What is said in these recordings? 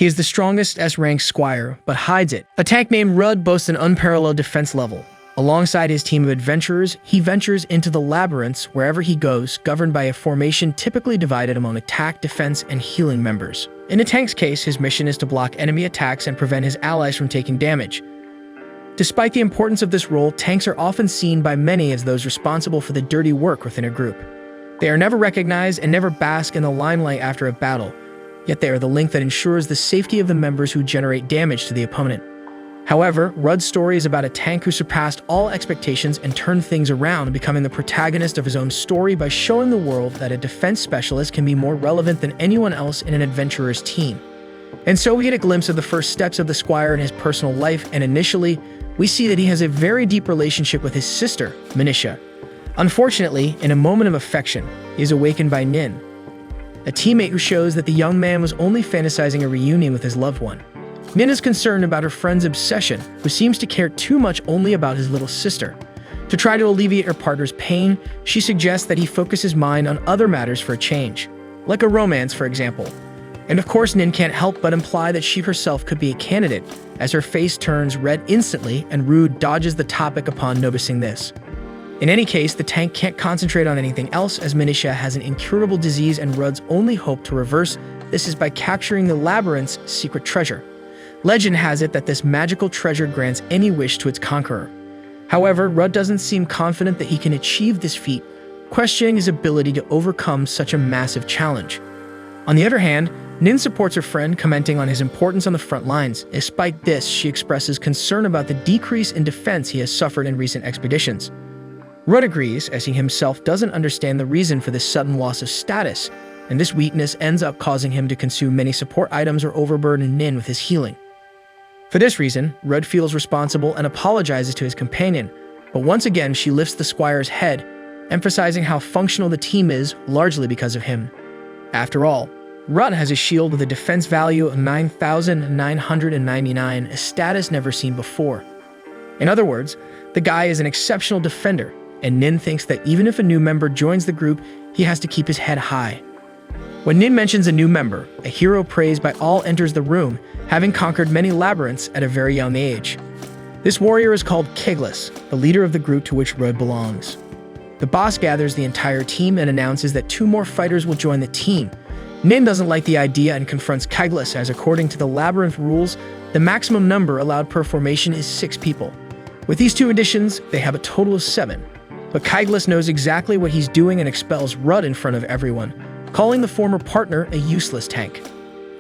He is the strongest S-rank Squire, but hides it. A tank named Rudd boasts an unparalleled defense level. Alongside his team of adventurers, he ventures into the labyrinths wherever he goes, governed by a formation typically divided among attack, defense, and healing members. In a tank's case, his mission is to block enemy attacks and prevent his allies from taking damage. Despite the importance of this role, tanks are often seen by many as those responsible for the dirty work within a group. They are never recognized and never bask in the limelight after a battle, yet they are the link that ensures the safety of the members who generate damage to the opponent. However, Rudd's story is about a tank who surpassed all expectations and turned things around, becoming the protagonist of his own story by showing the world that a defense specialist can be more relevant than anyone else in an adventurer's team. And so we get a glimpse of the first steps of the Squire in his personal life, and initially, we see that he has a very deep relationship with his sister, Manisha. Unfortunately, in a moment of affection, he is awakened by Nin, a teammate who shows that the young man was only fantasizing a reunion with his loved one. Nin is concerned about her friend's obsession, who seems to care too much only about his little sister. To try to alleviate her partner's pain, she suggests that he focus his mind on other matters for a change, like a romance, for example. And of course, Nin can't help but imply that she herself could be a candidate, as her face turns red instantly and Rude dodges the topic upon noticing this. In any case, the tank can't concentrate on anything else as Manisha has an incurable disease, and Rudd's only hope to reverse this is by capturing the labyrinth's secret treasure. Legend has it that this magical treasure grants any wish to its conqueror. However, Rudd doesn't seem confident that he can achieve this feat, questioning his ability to overcome such a massive challenge. On the other hand, Nin supports her friend, commenting on his importance on the front lines. Despite this, she expresses concern about the decrease in defense he has suffered in recent expeditions. Rudd agrees, as he himself doesn't understand the reason for this sudden loss of status, and this weakness ends up causing him to consume many support items or overburden Nin with his healing. For this reason, Rudd feels responsible and apologizes to his companion, but once again she lifts the Squire's head, emphasizing how functional the team is, largely because of him. After all, Rudd has a shield with a defense value of 9,999, a status never seen before. In other words, the guy is an exceptional defender, and Nin thinks that even if a new member joins the group, he has to keep his head high. When Nin mentions a new member, a hero praised by all enters the room, having conquered many labyrinths at a very young age. This warrior is called Keglis, the leader of the group to which Rudd belongs. The boss gathers the entire team and announces that 2 more fighters will join the team. Nin doesn't like the idea and confronts Keglis, as according to the labyrinth rules, the maximum number allowed per formation is 6 people. With these 2 additions, they have a total of 7. But Keglis knows exactly what he's doing and expels Rudd in front of everyone, calling the former partner a useless tank.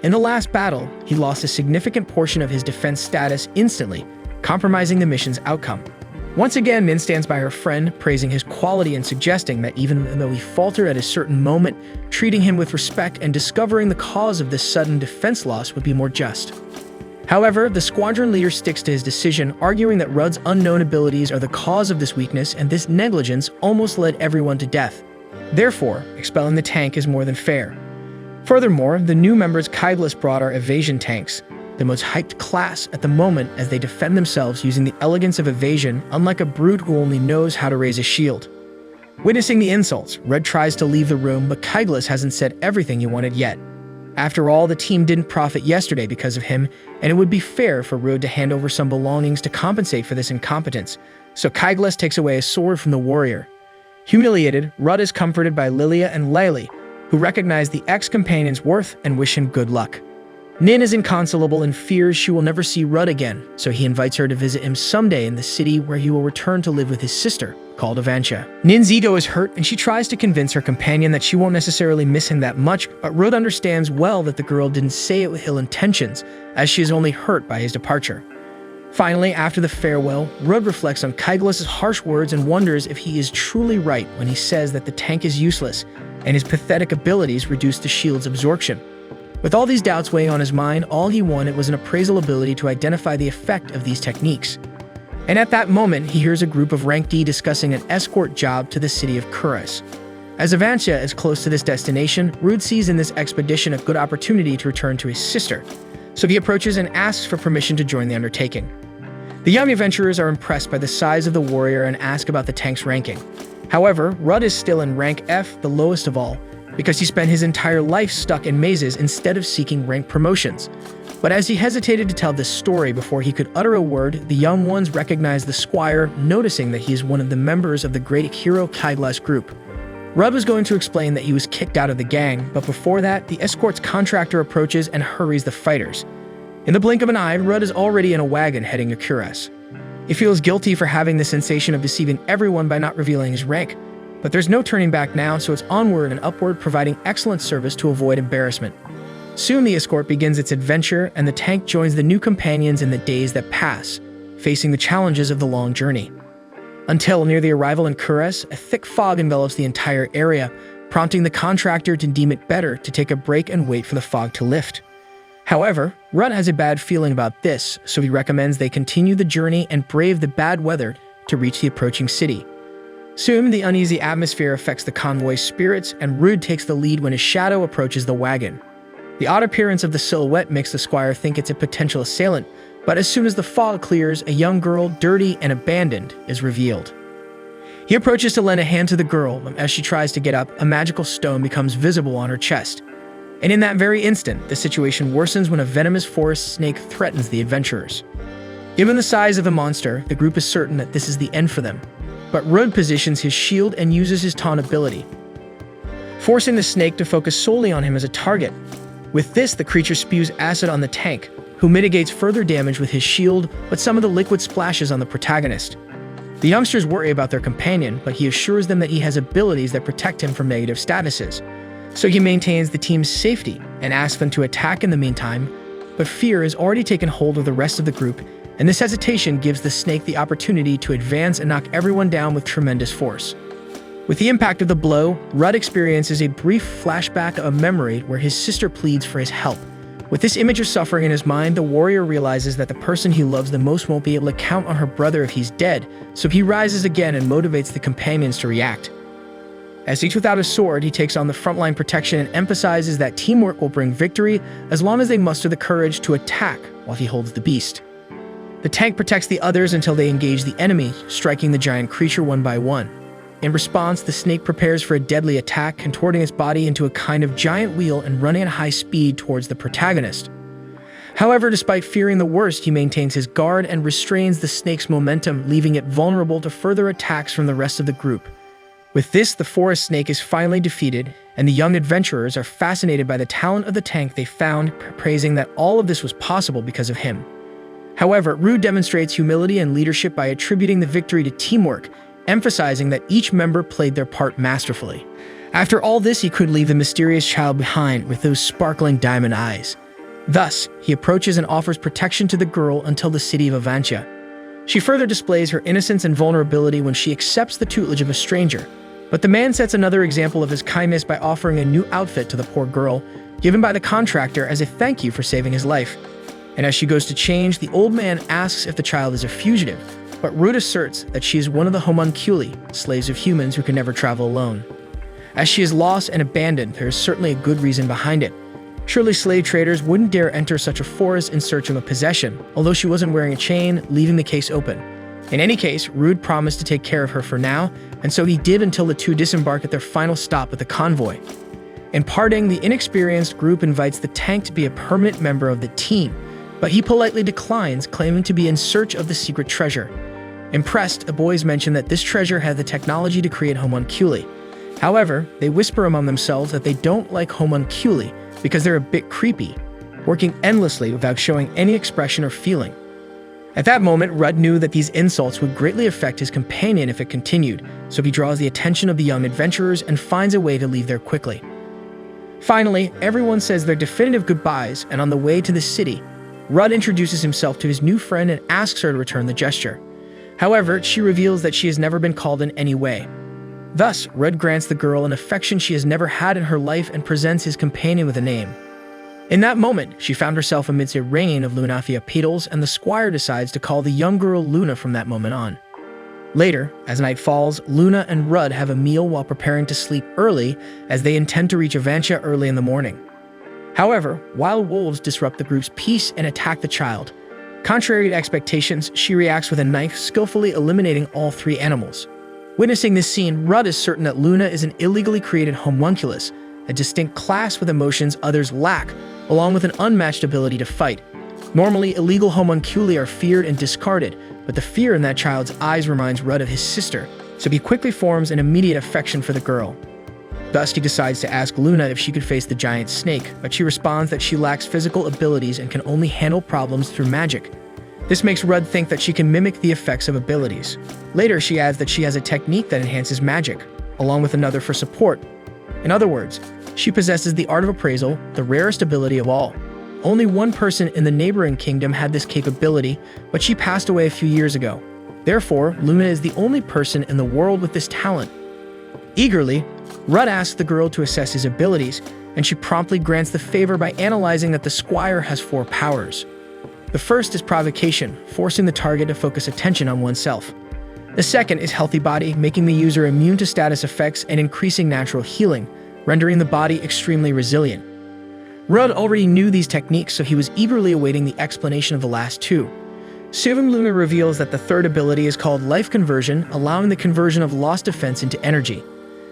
In the last battle, he lost a significant portion of his defense status instantly, compromising the mission's outcome. Once again, Nin stands by her friend, praising his quality and suggesting that even though he faltered at a certain moment, treating him with respect and discovering the cause of this sudden defense loss would be more just. However, the squadron leader sticks to his decision, arguing that Rudd's unknown abilities are the cause of this weakness, and this negligence almost led everyone to death. Therefore, expelling the tank is more than fair. Furthermore, the new members Keglis brought are evasion tanks, the most hyped class at the moment, as they defend themselves using the elegance of evasion, unlike a brute who only knows how to raise a shield. Witnessing the insults, Rudd tries to leave the room, but Keglis hasn't said everything he wanted yet. After all, the team didn't profit yesterday because of him, and it would be fair for Rudd to hand over some belongings to compensate for this incompetence, so Keglis takes away a sword from the warrior. Humiliated, Rudd is comforted by Lilia and Layli, who recognize the ex-companion's worth and wish him good luck. Nin is inconsolable and fears she will never see Rudd again, so he invites her to visit him someday in the city where he will return to live with his sister, called Avancia. Nin's ego is hurt, and she tries to convince her companion that she won't necessarily miss him that much, but Rudd understands well that the girl didn't say it with ill intentions, as she is only hurt by his departure. Finally, after the farewell, Rudd reflects on Keglis' harsh words and wonders if he is truly right when he says that the tank is useless, and his pathetic abilities reduce the shield's absorption. With all these doubts weighing on his mind, all he wanted was an appraisal ability to identify the effect of these techniques. And at that moment, he hears a group of Rank D discussing an escort job to the city of Kuras. As Avancia is close to this destination, Rudd sees in this expedition a good opportunity to return to his sister, so he approaches and asks for permission to join the undertaking. The young adventurers are impressed by the size of the warrior and ask about the tank's ranking. However, Rudd is still in rank F, the lowest of all, because he spent his entire life stuck in mazes instead of seeking rank promotions. But as he hesitated to tell this story before he could utter a word, the young ones recognized the Squire, noticing that he is one of the members of the great hero Kygla's group. Rudd was going to explain that he was kicked out of the gang, but before that, the escort's contractor approaches and hurries the fighters. In the blink of an eye, Rudd is already in a wagon heading to Cuirass. He feels guilty for having the sensation of deceiving everyone by not revealing his rank, but there's no turning back now, so it's onward and upward, providing excellent service to avoid embarrassment. Soon the escort begins its adventure, and the tank joins the new companions in the days that pass, facing the challenges of the long journey. Until near the arrival in Cuirass, a thick fog envelops the entire area, prompting the contractor to deem it better to take a break and wait for the fog to lift. However, Rudd has a bad feeling about this, so he recommends they continue the journey and brave the bad weather to reach the approaching city. Soon, the uneasy atmosphere affects the convoy's spirits, and Rudd takes the lead when his shadow approaches the wagon. The odd appearance of the silhouette makes the Squire think it's a potential assailant, but as soon as the fog clears, a young girl, dirty and abandoned, is revealed. He approaches to lend a hand to the girl, but as she tries to get up, a magical stone becomes visible on her chest. And in that very instant, the situation worsens when a venomous forest snake threatens the adventurers. Given the size of the monster, the group is certain that this is the end for them, but Rudd positions his shield and uses his taunt ability, forcing the snake to focus solely on him as a target. With this, the creature spews acid on the tank, who mitigates further damage with his shield, but some of the liquid splashes on the protagonist. The youngsters worry about their companion, but he assures them that he has abilities that protect him from negative statuses. So he maintains the team's safety and asks them to attack in the meantime, but fear has already taken hold of the rest of the group, and this hesitation gives the snake the opportunity to advance and knock everyone down with tremendous force. With the impact of the blow, Rudd experiences a brief flashback of a memory where his sister pleads for his help. With this image of suffering in his mind, the warrior realizes that the person he loves the most won't be able to count on her brother if he's dead, so he rises again and motivates the companions to react. As each without a sword, he takes on the frontline protection and emphasizes that teamwork will bring victory as long as they muster the courage to attack while he holds the beast. The tank protects the others until they engage the enemy, striking the giant creature one by one. In response, the snake prepares for a deadly attack, contorting its body into a kind of giant wheel and running at high speed towards the protagonist. However, despite fearing the worst, he maintains his guard and restrains the snake's momentum, leaving it vulnerable to further attacks from the rest of the group. With this, the forest snake is finally defeated, and the young adventurers are fascinated by the talent of the tank they found, praising that all of this was possible because of him. However, Rudd demonstrates humility and leadership by attributing the victory to teamwork, emphasizing that each member played their part masterfully. After all this, he could leave the mysterious child behind with those sparkling diamond eyes. Thus, he approaches and offers protection to the girl until the city of Avancia. She further displays her innocence and vulnerability when she accepts the tutelage of a stranger. But the man sets another example of his kindness by offering a new outfit to the poor girl, given by the contractor as a thank you for saving his life. And as she goes to change, the old man asks if the child is a fugitive, but Rudd asserts that she is one of the homunculi, slaves of humans who can never travel alone. As she is lost and abandoned, there is certainly a good reason behind it. Surely slave traders wouldn't dare enter such a forest in search of a possession, although she wasn't wearing a chain, leaving the case open. In any case, Rudd promised to take care of her for now, and so he did until the two disembark at their final stop with the convoy. In parting, the inexperienced group invites the tank to be a permanent member of the team, but he politely declines, claiming to be in search of the secret treasure. Impressed, the boys mention that this treasure had the technology to create homunculi. However, they whisper among themselves that they don't like homunculi because they're a bit creepy, working endlessly without showing any expression or feeling. At that moment, Rudd knew that these insults would greatly affect his companion if it continued, so he draws the attention of the young adventurers and finds a way to leave there quickly. Finally, everyone says their definitive goodbyes, and on the way to the city, Rudd introduces himself to his new friend and asks her to return the gesture. However, she reveals that she has never been called in any way. Thus, Rudd grants the girl an affection she has never had in her life and presents his companion with a name. In that moment, she found herself amidst a rain of Lunafia petals, and the Squire decides to call the young girl Luna from that moment on. Later, as night falls, Luna and Rudd have a meal while preparing to sleep early, as they intend to reach Avancia early in the morning. However, wild wolves disrupt the group's peace and attack the child. Contrary to expectations, she reacts with a knife, skillfully eliminating all three animals. Witnessing this scene, Rudd is certain that Luna is an illegally created homunculus, a distinct class with emotions others lack, along with an unmatched ability to fight. Normally, illegal homunculi are feared and discarded, but the fear in that child's eyes reminds Rudd of his sister, so he quickly forms an immediate affection for the girl. Thus, he decides to ask Luna if she could face the giant snake, but she responds that she lacks physical abilities and can only handle problems through magic. This makes Rudd think that she can mimic the effects of abilities. Later, she adds that she has a technique that enhances magic, along with another for support. In other words, she possesses the art of appraisal, the rarest ability of all. Only one person in the neighboring kingdom had this capability, but she passed away a few years ago. Therefore, Luna is the only person in the world with this talent. Eagerly, Rudd asks the girl to assess his abilities, and she promptly grants the favor by analyzing that the Squire has 4 powers. The first is provocation, forcing the target to focus attention on oneself. The second is healthy body, making the user immune to status effects and increasing natural healing, rendering the body extremely resilient. Rudd already knew these techniques, so he was eagerly awaiting the explanation of the last 2. Soon Luna reveals that the third ability is called life conversion, allowing the conversion of lost defense into energy.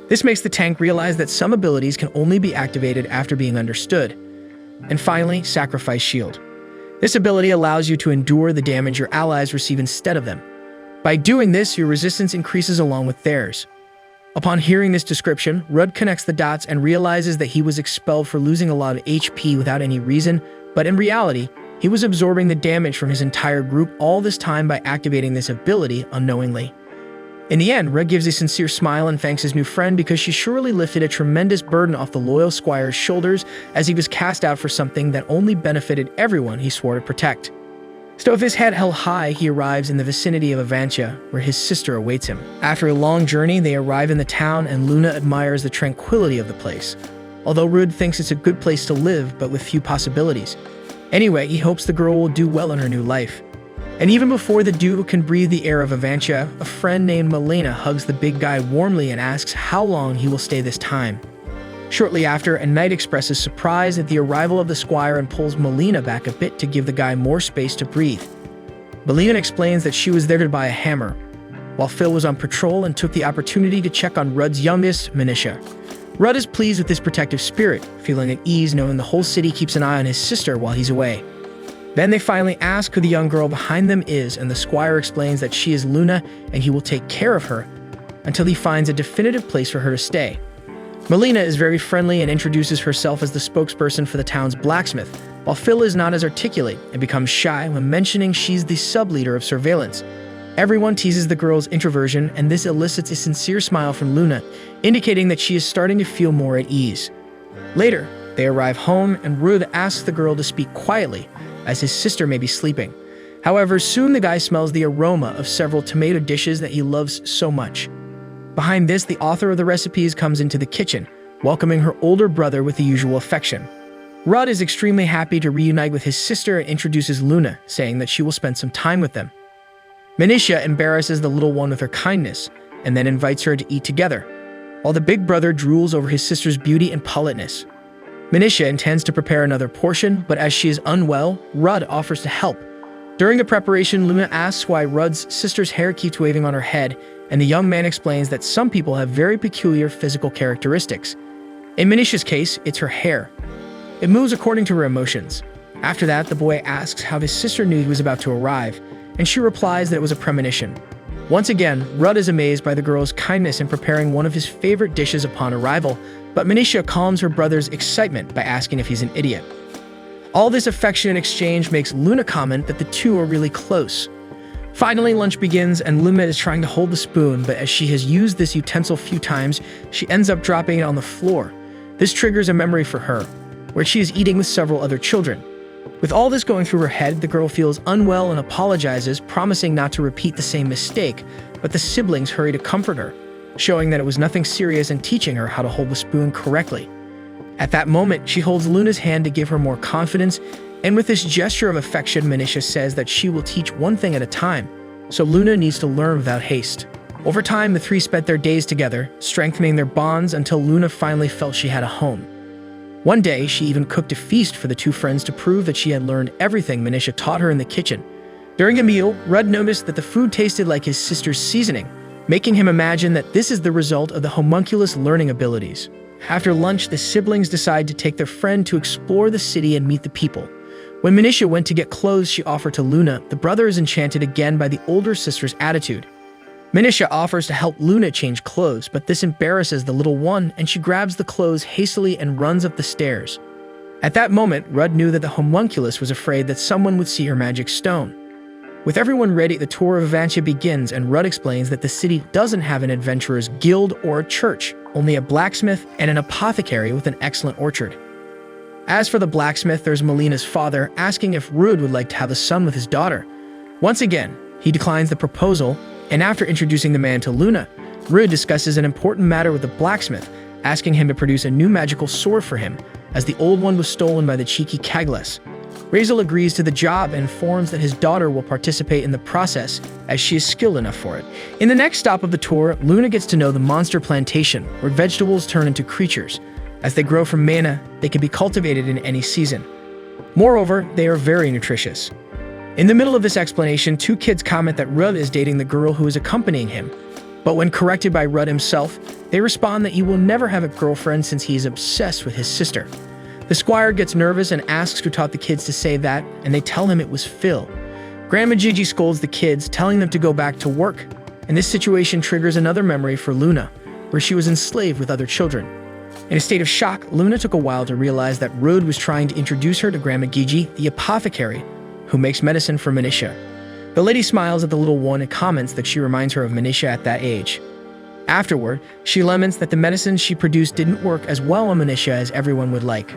This makes the tank realize that some abilities can only be activated after being understood. And finally, sacrifice shield. This ability allows you to endure the damage your allies receive instead of them. By doing this, your resistance increases along with theirs. Upon hearing this description, Rudd connects the dots and realizes that he was expelled for losing a lot of HP without any reason, but in reality, he was absorbing the damage from his entire group all this time by activating this ability unknowingly. In the end, Rudd gives a sincere smile and thanks his new friend because she surely lifted a tremendous burden off the loyal Squire's shoulders as he was cast out for something that only benefited everyone he swore to protect. So with his head held high, he arrives in the vicinity of Avantia, where his sister awaits him. After a long journey, they arrive in the town and Luna admires the tranquility of the place. Although Rudd thinks it's a good place to live, but with few possibilities. Anyway, he hopes the girl will do well in her new life. And even before the duo can breathe the air of Avantia, a friend named Milena hugs the big guy warmly and asks how long he will stay this time. Shortly after, a knight expresses surprise at the arrival of the Squire and pulls Milena back a bit to give the guy more space to breathe. Milena explains that she was there to buy a hammer, while Phil was on patrol and took the opportunity to check on Rudd's youngest, Manisha. Rudd is pleased with his protective spirit, feeling at ease knowing the whole city keeps an eye on his sister while he's away. Then they finally ask who the young girl behind them is, and the Squire explains that she is Luna and he will take care of her until he finds a definitive place for her to stay. Milena is very friendly and introduces herself as the spokesperson for the town's blacksmith, while Phil is not as articulate and becomes shy when mentioning she's the sub-leader of surveillance. Everyone teases the girl's introversion, and this elicits a sincere smile from Luna, indicating that she is starting to feel more at ease. Later, they arrive home and Rudd asks the girl to speak quietly, as his sister may be sleeping. However, soon the guy smells the aroma of several tomato dishes that he loves so much. Behind this, the author of the recipes comes into the kitchen, welcoming her older brother with the usual affection. Rudd is extremely happy to reunite with his sister and introduces Luna, saying that she will spend some time with them. Manisha embarrasses the little one with her kindness, and then invites her to eat together, while the big brother drools over his sister's beauty and politeness. Manisha intends to prepare another portion, but as she is unwell, Rudd offers to help. During the preparation, Luna asks why Rudd's sister's hair keeps waving on her head, and the young man explains that some people have very peculiar physical characteristics. In Manisha's case, it's her hair. It moves according to her emotions. After that, the boy asks how his sister knew he was about to arrive, and she replies that it was a premonition. Once again, Rudd is amazed by the girl's kindness in preparing one of his favorite dishes upon arrival, but Manisha calms her brother's excitement by asking if he's an idiot. All this affectionate exchange makes Luna comment that the two are really close. Finally, lunch begins and Luna is trying to hold the spoon, but as she has used this utensil few times, she ends up dropping it on the floor. This triggers a memory for her, where she is eating with several other children. With all this going through her head, the girl feels unwell and apologizes, promising not to repeat the same mistake, but the siblings hurry to comfort her, showing that it was nothing serious and teaching her how to hold the spoon correctly. At that moment, she holds Luna's hand to give her more confidence, and with this gesture of affection, Manisha says that she will teach one thing at a time, so Luna needs to learn without haste. Over time, the three spent their days together, strengthening their bonds until Luna finally felt she had a home. One day, she even cooked a feast for the two friends to prove that she had learned everything Manisha taught her in the kitchen. During a meal, Rudd noticed that the food tasted like his sister's seasoning, making him imagine that this is the result of the homunculus learning abilities. After lunch, the siblings decide to take their friend to explore the city and meet the people. When Manisha went to get clothes she offered to Luna, the brother is enchanted again by the older sister's attitude. Manisha offers to help Luna change clothes, but this embarrasses the little one and she grabs the clothes hastily and runs up the stairs. At that moment, Rudd knew that the homunculus was afraid that someone would see her magic stone. With everyone ready, the tour of Avancia begins, and Rudd explains that the city doesn't have an adventurer's guild or a church, only a blacksmith and an apothecary with an excellent orchard. As for the blacksmith, there's Melina's father asking if Rudd would like to have a son with his daughter. Once again, he declines the proposal, and after introducing the man to Luna, Rudd discusses an important matter with the blacksmith, asking him to produce a new magical sword for him, as the old one was stolen by the cheeky Kagles. Razel agrees to the job and informs that his daughter will participate in the process, as she is skilled enough for it. In the next stop of the tour, Luna gets to know the monster plantation, where vegetables turn into creatures. As they grow from mana, they can be cultivated in any season. Moreover, they are very nutritious. In the middle of this explanation, two kids comment that Rudd is dating the girl who is accompanying him. But when corrected by Rudd himself, they respond that he will never have a girlfriend since he is obsessed with his sister. The Squire gets nervous and asks who taught the kids to say that, and they tell him it was Phil. Grandma Gigi scolds the kids, telling them to go back to work, and this situation triggers another memory for Luna, where she was enslaved with other children. In a state of shock, Luna took a while to realize that Rudd was trying to introduce her to Grandma Gigi, the apothecary, who makes medicine for Manisha. The lady smiles at the little one and comments that she reminds her of Manisha at that age. Afterward, she laments that the medicine she produced didn't work as well on Manisha as everyone would like.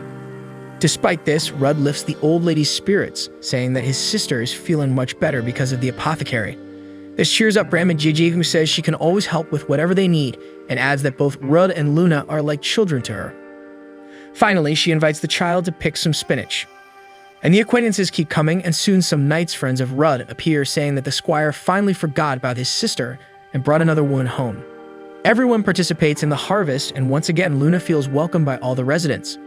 Despite this, Rudd lifts the old lady's spirits, saying that his sister is feeling much better because of the apothecary. This cheers up Grandma Gigi, who says she can always help with whatever they need, and adds that both Rudd and Luna are like children to her. Finally, she invites the child to pick some spinach. And the acquaintances keep coming, and soon some knights friends of Rudd appear, saying that the Squire finally forgot about his sister and brought another woman home. Everyone participates in the harvest, and once again Luna feels welcomed by all the residents.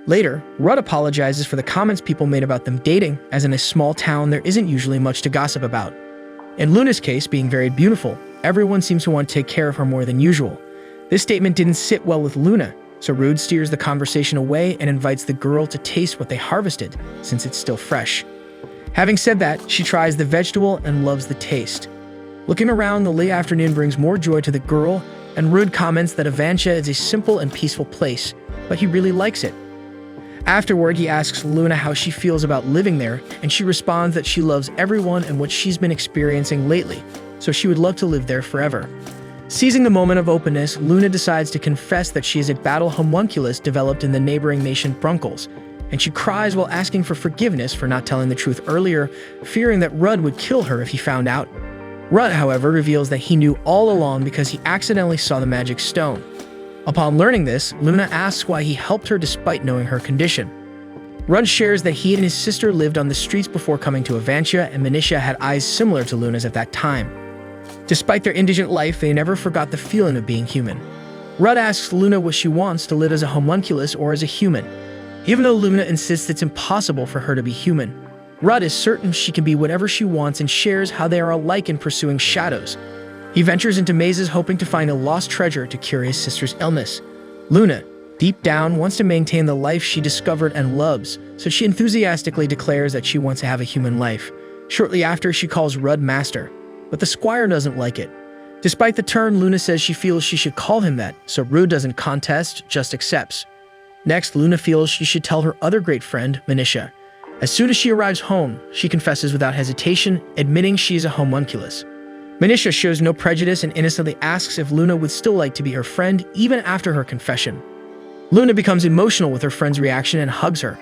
Later, Rudd apologizes for the comments people made about them dating, as in a small town there isn't usually much to gossip about. In Luna's case, being very beautiful, everyone seems to want to take care of her more than usual. This statement didn't sit well with Luna, so Rudd steers the conversation away and invites the girl to taste what they harvested, since it's still fresh. Having said that, she tries the vegetable and loves the taste. Looking around, the late afternoon brings more joy to the girl, and Rudd comments that Avancia is a simple and peaceful place, but he really likes it. Afterward, he asks Luna how she feels about living there, and she responds that she loves everyone and what she's been experiencing lately, so she would love to live there forever. Seizing the moment of openness, Luna decides to confess that she is a battle homunculus developed in the neighboring nation Brunkles, and she cries while asking for forgiveness for not telling the truth earlier, fearing that Rudd would kill her if he found out. Rudd, however, reveals that he knew all along because he accidentally saw the magic stone. Upon learning this, Luna asks why he helped her despite knowing her condition. Rudd shares that he and his sister lived on the streets before coming to Avancia, and Manisha had eyes similar to Luna's at that time. Despite their indigent life, they never forgot the feeling of being human. Rudd asks Luna what she wants to live as a homunculus or as a human. Even though Luna insists it's impossible for her to be human, Rudd is certain she can be whatever she wants and shares how they are alike in pursuing shadows. He ventures into mazes hoping to find a lost treasure to cure his sister's illness. Luna, deep down, wants to maintain the life she discovered and loves, so she enthusiastically declares that she wants to have a human life. Shortly after, she calls Rudd master, but the Squire doesn't like it. Despite the turn, Luna says she feels she should call him that, so Rudd doesn't contest, just accepts. Next, Luna feels she should tell her other great friend, Manisha. As soon as she arrives home, she confesses without hesitation, admitting she is a homunculus. Manisha shows no prejudice and innocently asks if Luna would still like to be her friend even after her confession. Luna becomes emotional with her friend's reaction and hugs her.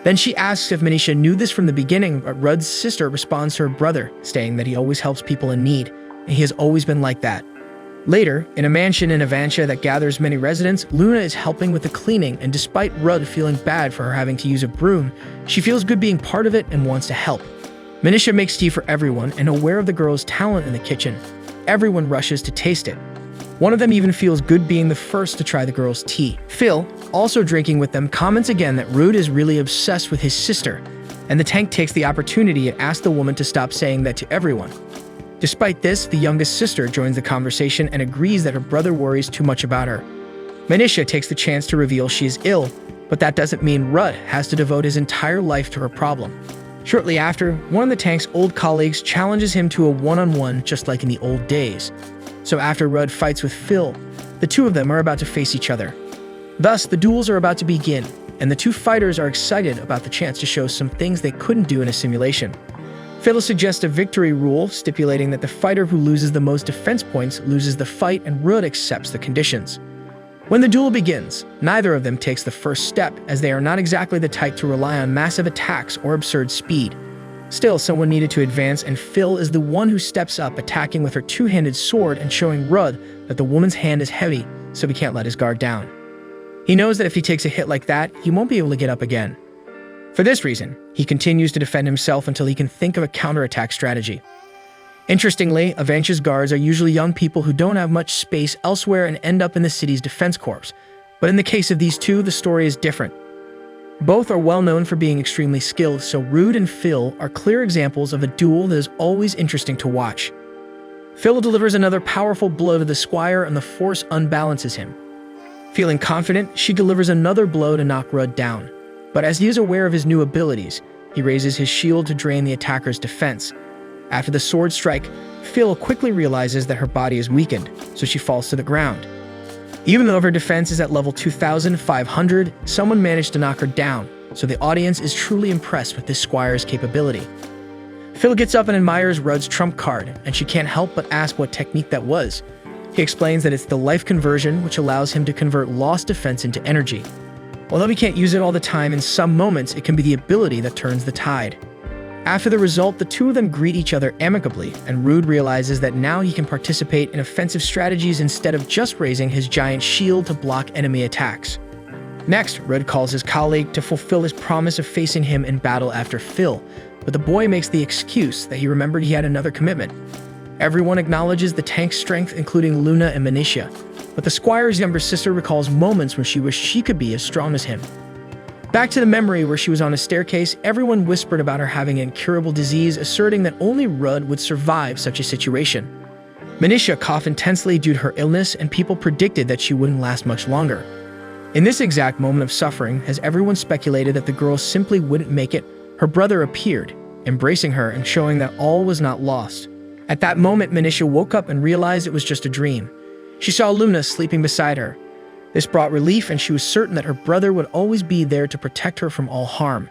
Then she asks if Manisha knew this from the beginning, but Rudd's sister responds to her brother, stating that he always helps people in need, and he has always been like that. Later, in a mansion in Avancia that gathers many residents, Luna is helping with the cleaning, and despite Rudd feeling bad for her having to use a broom, she feels good being part of it and wants to help. Manisha makes tea for everyone, and aware of the girl's talent in the kitchen, everyone rushes to taste it. One of them even feels good being the first to try the girl's tea. Phil, also drinking with them, comments again that Rudd is really obsessed with his sister, and the tank takes the opportunity and asks the woman to stop saying that to everyone. Despite this, the youngest sister joins the conversation and agrees that her brother worries too much about her. Manisha takes the chance to reveal she is ill, but that doesn't mean Rudd has to devote his entire life to her problem. Shortly after, one of the tank's old colleagues challenges him to a one-on-one just like in the old days. So after Rudd fights with Phil, the two of them are about to face each other. Thus, the duels are about to begin, and the two fighters are excited about the chance to show some things they couldn't do in a simulation. Phil suggests a victory rule, stipulating that the fighter who loses the most defense points loses the fight, and Rudd accepts the conditions. When the duel begins, neither of them takes the first step, as they are not exactly the type to rely on massive attacks or absurd speed. Still, someone needed to advance, and Phil is the one who steps up, attacking with her two-handed sword and showing Rudd that the woman's hand is heavy, so he can't let his guard down. He knows that if he takes a hit like that, he won't be able to get up again. For this reason, he continues to defend himself until he can think of a counterattack strategy. Interestingly, Avansh's guards are usually young people who don't have much space elsewhere and end up in the city's defense corps. But in the case of these two, the story is different. Both are well known for being extremely skilled, so Rudd and Phil are clear examples of a duel that is always interesting to watch. Phil delivers another powerful blow to the Squire, and the force unbalances him. Feeling confident, she delivers another blow to knock Rudd down. But as he is aware of his new abilities, he raises his shield to drain the attacker's defense. After the sword strike, Phil quickly realizes that her body is weakened, so she falls to the ground. Even though her defense is at level 2,500, someone managed to knock her down, so the audience is truly impressed with this Squire's capability. Phil gets up and admires Rudd's trump card, and she can't help but ask what technique that was. He explains that it's the life conversion, which allows him to convert lost defense into energy. Although he can't use it all the time, in some moments it can be the ability that turns the tide. After the result, the two of them greet each other amicably, and Rudd realizes that now he can participate in offensive strategies instead of just raising his giant shield to block enemy attacks. Next, Rudd calls his colleague to fulfill his promise of facing him in battle after Phil, but the boy makes the excuse that he remembered he had another commitment. Everyone acknowledges the tank's strength, including Luna and Manisha, but the Squire's younger sister recalls moments when she wished she could be as strong as him. Back to the memory where she was on a staircase, everyone whispered about her having an incurable disease, asserting that only Rudd would survive such a situation. Manisha coughed intensely due to her illness, and people predicted that she wouldn't last much longer. In this exact moment of suffering, as everyone speculated that the girl simply wouldn't make it, her brother appeared, embracing her and showing that all was not lost. At that moment, Manisha woke up and realized it was just a dream. She saw Luna sleeping beside her. This brought relief, and she was certain that her brother would always be there to protect her from all harm.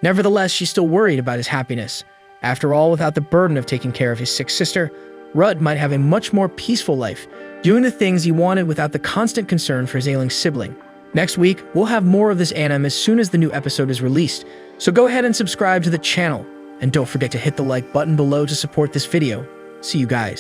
Nevertheless, she still worried about his happiness. After all, without the burden of taking care of his sick sister, Rudd might have a much more peaceful life, doing the things he wanted without the constant concern for his ailing sibling. Next week, we'll have more of this anime as soon as the new episode is released, so go ahead and subscribe to the channel, and don't forget to hit the like button below to support this video. See you guys.